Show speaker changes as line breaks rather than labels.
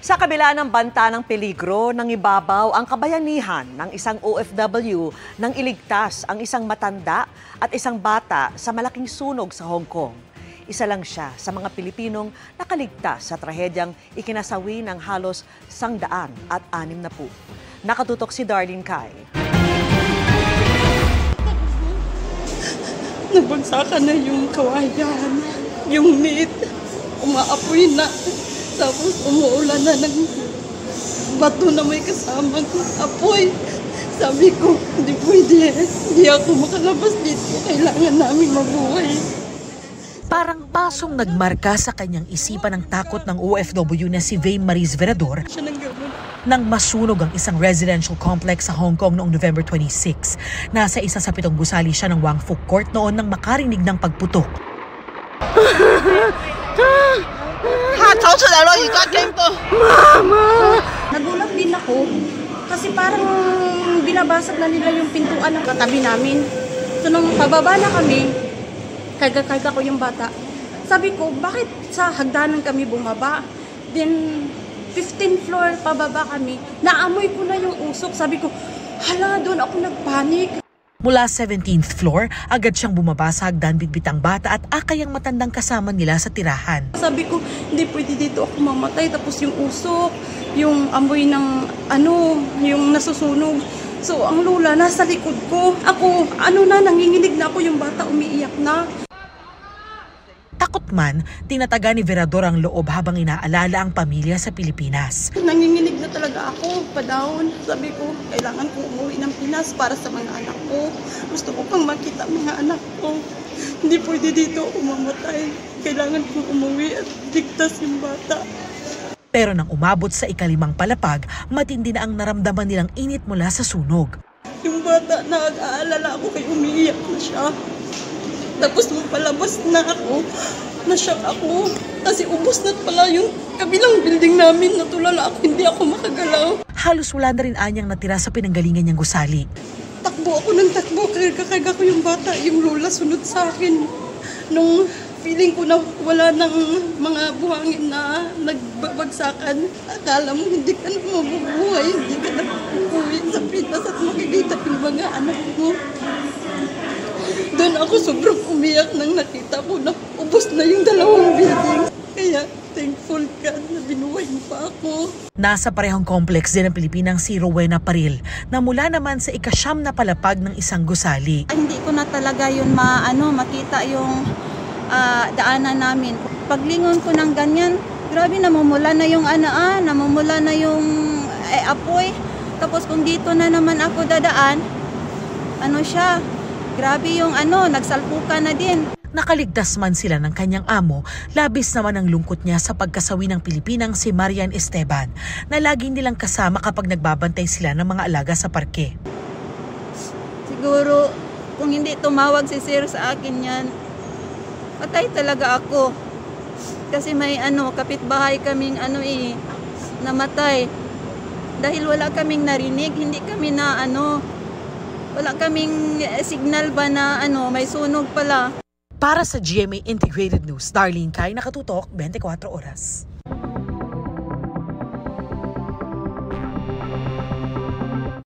Sa kabila ng banta ng peligro, nangibabaw ang kabayanihan ng isang OFW nang iligtas ang isang matanda at isang bata sa malaking sunog sa Hong Kong. Isa lang siya sa mga Pilipinong nakaligtas sa trahedyang ikinasawi ng halos 160. Nakatutok si Darlene Kai.
Nabagsakan na yung kawayan, yung meat, umaapoy na. Tapos umuulan na ng bato na may kasamang apoy. Sabi ko, hindi pwede. Hindi ako makalabas dito. Kailangan namin mabuhay.
Parang pasong nagmarka sa kanyang isipan ang takot ng OFW na si Vane Maris Verador nang masunog ang isang residential complex sa Hong Kong noong November 26. Nasa isa sa 7 gusali siya ng Wang Fuk Court noon nang makarinig ng pagputok.
Mama! Nagulat din ako kasi parang binabasag na nila yung pintuan ng katabi namin. So nung pababa na kami, karga-karga ko yung bata. Sabi ko, bakit sa hagdanan kami bumaba? Then 15th floor pababa kami, naamoy ko na yung usok. Sabi ko, hala, doon ako nagpanik.
Mula 17th floor, agad siyang bumaba sa hagdan bitbitang bata at akay ang matandang kasama nila sa tirahan.
Sabi ko, hindi pwede dito ako mamatay. Tapos yung usok, yung amoy ng yung nasusunog. So ang lula nasa likod ko. Ako, nanginginig na ako, yung bata umiiyak na.
Takot man, tinataga ni Verador ang loob habang inaalala ang pamilya sa Pilipinas.
Nanginginig na talaga ako, pa-down. Sabi ko, kailangan kong umuwi ng Pinas para sa mga anak ko. Gusto ko pang makita mga anak ko. Hindi pwede dito ako mamatay. Kailangan kong umuwi at ligtas yung bata.
Pero nang umabot sa ika-5 palapag, matindi na ang naramdaman nilang init mula sa sunog.
Yung bata, nag-aalala ako kay umiiyak na siya. Tapos nung palabas na ako, na-shock ako. Kasi ubos na pala yung kabilang building namin. Natulala ako, hindi ako makagalaw.
Halos wala na rin anyang natira sa pinanggalingan niyang gusali.
Takbo ako ng takbo, karga ko yung bata. Yung lola sunod sa akin. Nung feeling ko na wala ng mga buhangin na nagbabagsakan, akala mo hindi ka na mabubuhay, hindi ka na uuwi sa Pinas at makikita yung mga anak mo. Doon ako sobrang umiyak nang nakita ko na ubos na yung 2 building. Kaya thankful ka na binuhay mo pa ako.
Nasa parehong complex din ang Pilipinang si Rowena Paril na mula naman sa ika-9 na palapag ng isang gusali.
Hindi ko na talaga yun makita yung daanan namin. Paglingon ko ng ganyan, grabe namumula na yung namumula na yung apoy. Tapos kung dito na naman ako dadaan, grabe yung nagsalpukan na din.
Nakaligtas man sila ng kanyang amo, labis naman ang lungkot niya sa pagkasawi ng Pilipinang si Marian Esteban na lagi nilang kasama kapag nagbabantay sila ng mga alaga sa parke.
Siguro kung hindi tumawag si Sir sa akin yan, patay talaga ako. Kasi may kapitbahay kaming namatay. Dahil wala kaming narinig, hindi kami wala kaming signal ba na may sunog pala.
Para sa GMA Integrated News, Darlene Kai, nakatutok 24 oras.